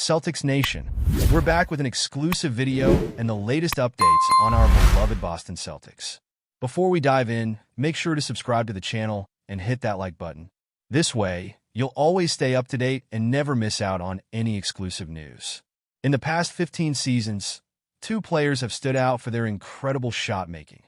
Celtics Nation. We're back with an exclusive video and the latest updates on our beloved Boston Celtics. Before we dive in, make sure to subscribe to the channel and hit that like button. This way, you'll always stay up to date and never miss out on any exclusive news. In the past 15 seasons, two players have stood out for their incredible shot-making: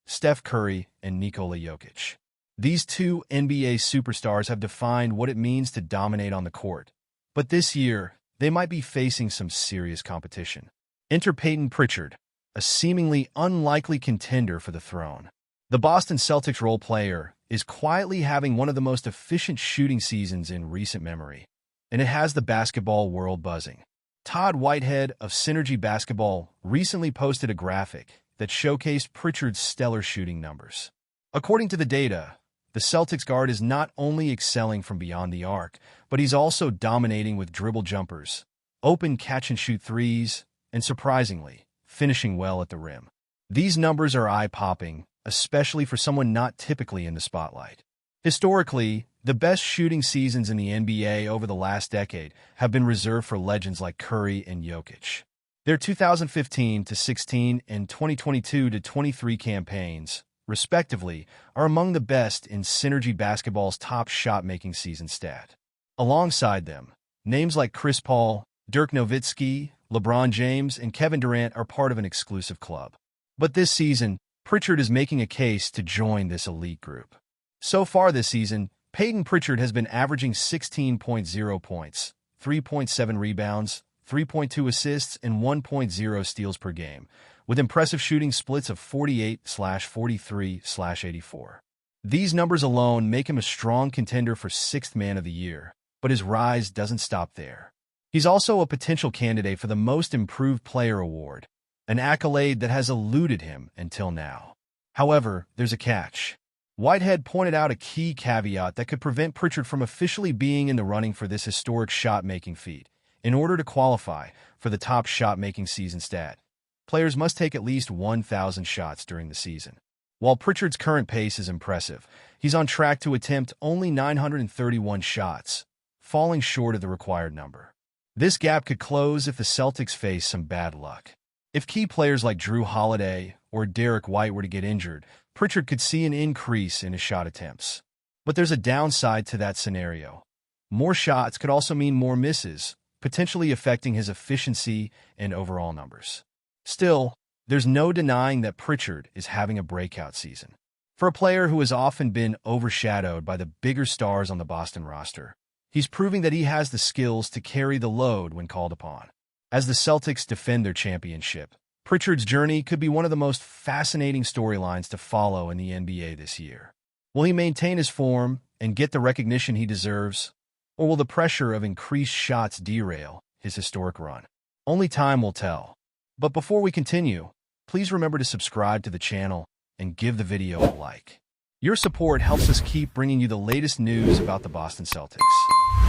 Steph Curry and Nikola Jokic. These two NBA superstars have defined what it means to dominate on the court. But this year, they might be facing some serious competition. Enter Peyton Pritchard, a seemingly unlikely contender for the throne. The Boston Celtics role player is quietly having one of the most efficient shooting seasons in recent memory, and it has the basketball world buzzing. Todd Whitehead of Synergy Basketball recently posted a graphic that showcased Pritchard's stellar shooting numbers. According to the data, the Celtics guard is not only excelling from beyond the arc, but he's also dominating with dribble jumpers, open catch-and-shoot threes, and surprisingly, finishing well at the rim. These numbers are eye-popping, especially for someone not typically in the spotlight. Historically, the best shooting seasons in the NBA over the last decade have been reserved for legends like Curry and Jokic. Their 2015-16 and 2022-23 campaigns, respectively, are among the best in Synergy Basketball's top shot-making season stat. Alongside them, names like Chris Paul, Dirk Nowitzki, LeBron James, and Kevin Durant are part of an exclusive club. But this season, Pritchard is making a case to join this elite group. So far this season, Peyton Pritchard has been averaging 16.0 points, 3.7 rebounds, 3.2 assists, and 1.0 steals per game, with impressive shooting splits of 48/43/84. These numbers alone make him a strong contender for Sixth Man of the Year, but his rise doesn't stop there. He's also a potential candidate for the Most Improved Player award, an accolade that has eluded him until now. However, there's a catch. Whitehead pointed out a key caveat that could prevent Pritchard from officially being in the running for this historic shot-making feat. In order to qualify for the top shot-making season stat, players must take at least 1,000 shots during the season. While Pritchard's current pace is impressive, he's on track to attempt only 931 shots, falling short of the required number. This gap could close if the Celtics face some bad luck. If key players like Drew Holiday or Derek White were to get injured, Pritchard could see an increase in his shot attempts. But there's a downside to that scenario. More shots could also mean more misses, potentially affecting his efficiency and overall numbers. Still, there's no denying that Pritchard is having a breakout season. For a player who has often been overshadowed by the bigger stars on the Boston roster, he's proving that he has the skills to carry the load when called upon. As the Celtics defend their championship, Pritchard's journey could be one of the most fascinating storylines to follow in the NBA this year. Will he maintain his form and get the recognition he deserves, or will the pressure of increased shots derail his historic run? Only time will tell. But before we continue, please remember to subscribe to the channel and give the video a like. Your support helps us keep bringing you the latest news about the Boston Celtics.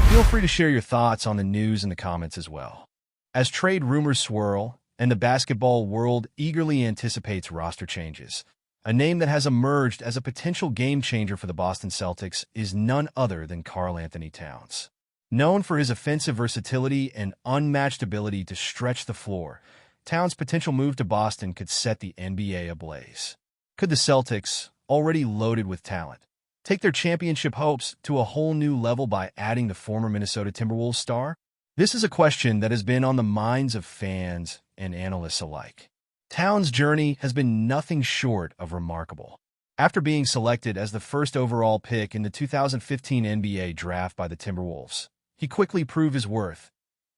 Feel free to share your thoughts on the news in the comments as well. As trade rumors swirl and the basketball world eagerly anticipates roster changes, a name that has emerged as a potential game-changer for the Boston Celtics is none other than Karl-Anthony Towns. Known for his offensive versatility and unmatched ability to stretch the floor, Towns' potential move to Boston could set the NBA ablaze. Could the Celtics, already loaded with talent, take their championship hopes to a whole new level by adding the former Minnesota Timberwolves star? This is a question that has been on the minds of fans and analysts alike. Towns' journey has been nothing short of remarkable. After being selected as the first overall pick in the 2015 NBA draft by the Timberwolves, he quickly proved his worth,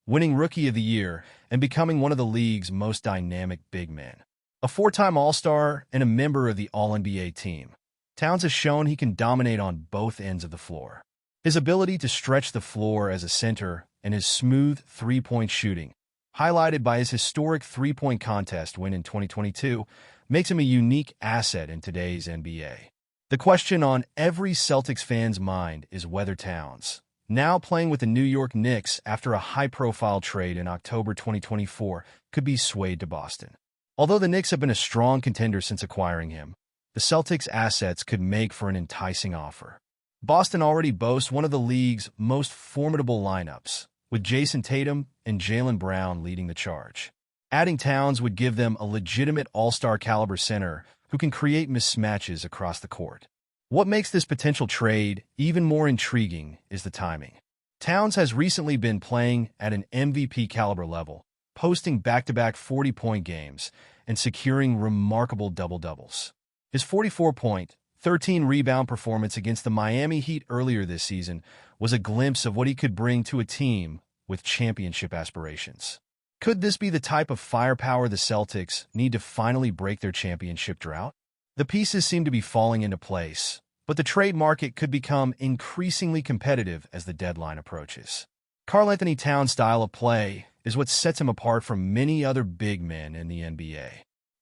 winning Rookie of the Year and becoming one of the league's most dynamic big men. A four-time All-Star and a member of the All-NBA team, Towns has shown he can dominate on both ends of the floor. His ability to stretch the floor as a center and his smooth three-point shooting, highlighted by his historic three-point contest win in 2022, makes him a unique asset in today's NBA. The question on every Celtics fan's mind is whether Towns, now playing with the New York Knicks after a high-profile trade in October 2024, could be swayed to Boston. Although the Knicks have been a strong contender since acquiring him, the Celtics' assets could make for an enticing offer. Boston already boasts one of the league's most formidable lineups, with Jason Tatum and Jaylen Brown leading the charge. Adding Towns would give them a legitimate all-star caliber center who can create mismatches across the court. What makes this potential trade even more intriguing is the timing. Towns has recently been playing at an MVP caliber level, posting back-to-back 40-point games and securing remarkable double-doubles. His 44-point, 13-rebound performance against the Miami Heat earlier this season was a glimpse of what he could bring to a team with championship aspirations. Could this be the type of firepower the Celtics need to finally break their championship drought? The pieces seem to be falling into place, but the trade market could become increasingly competitive as the deadline approaches. Karl-Anthony Towns' style of play is what sets him apart from many other big men in the NBA.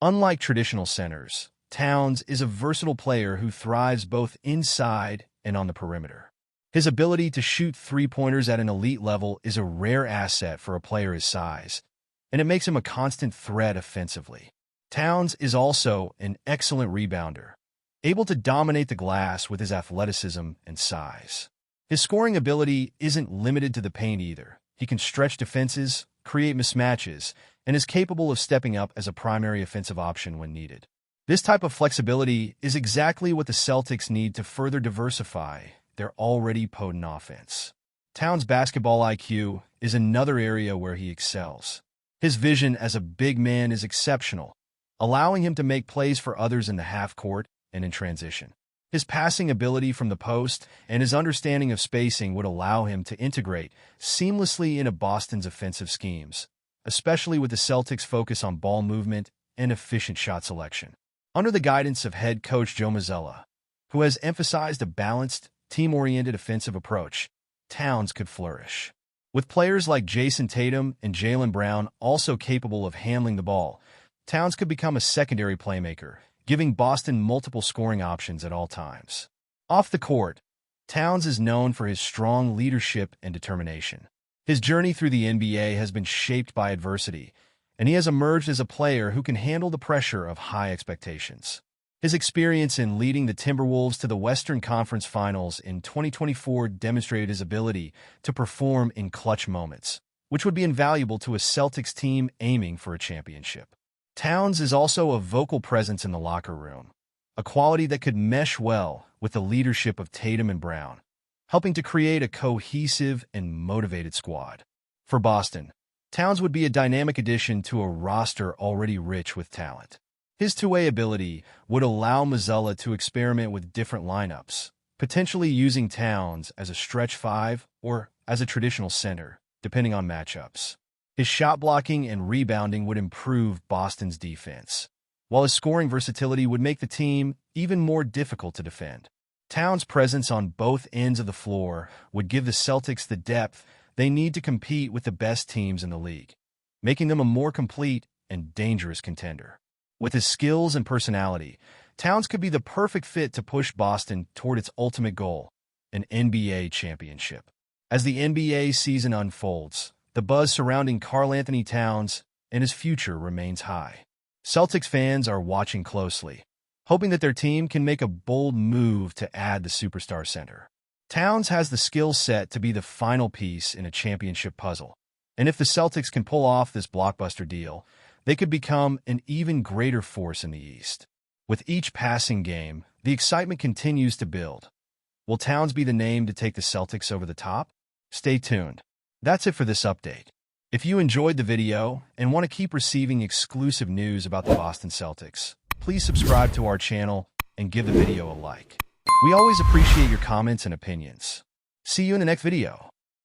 Unlike traditional centers, Towns is a versatile player who thrives both inside and on the perimeter. His ability to shoot three-pointers at an elite level is a rare asset for a player his size, and it makes him a constant threat offensively. Towns is also an excellent rebounder, able to dominate the glass with his athleticism and size. His scoring ability isn't limited to the paint either. He can stretch defenses, create mismatches, and is capable of stepping up as a primary offensive option when needed. This type of flexibility is exactly what the Celtics need to further diversify their already potent offense. Towns' basketball IQ is another area where he excels. His vision as a big man is exceptional, allowing him to make plays for others in the half-court and in transition. His passing ability from the post and his understanding of spacing would allow him to integrate seamlessly into Boston's offensive schemes, especially with the Celtics' focus on ball movement and efficient shot selection. Under the guidance of head coach Joe Mazzulla, who has emphasized a balanced, team-oriented offensive approach, Towns could flourish. With players like Jason Tatum and Jaylen Brown also capable of handling the ball, Towns could become a secondary playmaker, giving Boston multiple scoring options at all times. Off the court, Towns is known for his strong leadership and determination. His journey through the NBA has been shaped by adversity, and he has emerged as a player who can handle the pressure of high expectations. His experience in leading the Timberwolves to the Western Conference Finals in 2024 demonstrated his ability to perform in clutch moments, which would be invaluable to a Celtics team aiming for a championship. Towns is also a vocal presence in the locker room, a quality that could mesh well with the leadership of Tatum and Brown, helping to create a cohesive and motivated squad. For Boston, Towns would be a dynamic addition to a roster already rich with talent. His two-way ability would allow Mazzulla to experiment with different lineups, potentially using Towns as a stretch five or as a traditional center, depending on matchups. His shot blocking and rebounding would improve Boston's defense, while his scoring versatility would make the team even more difficult to defend. Towns' presence on both ends of the floor would give the Celtics the depth they need to compete with the best teams in the league, making them a more complete and dangerous contender. With his skills and personality, Towns could be the perfect fit to push Boston toward its ultimate goal, an NBA championship. As the NBA season unfolds, the buzz surrounding Karl-Anthony Towns and his future remains high. Celtics fans are watching closely, hoping that their team can make a bold move to add the superstar center. Towns has the skill set to be the final piece in a championship puzzle, and if the Celtics can pull off this blockbuster deal, they could become an even greater force in the East. With each passing game, the excitement continues to build. Will Towns be the name to take the Celtics over the top? Stay tuned. That's it for this update. If you enjoyed the video and want to keep receiving exclusive news about the Boston Celtics, please subscribe to our channel and give the video a like. We always appreciate your comments and opinions. See you in the next video.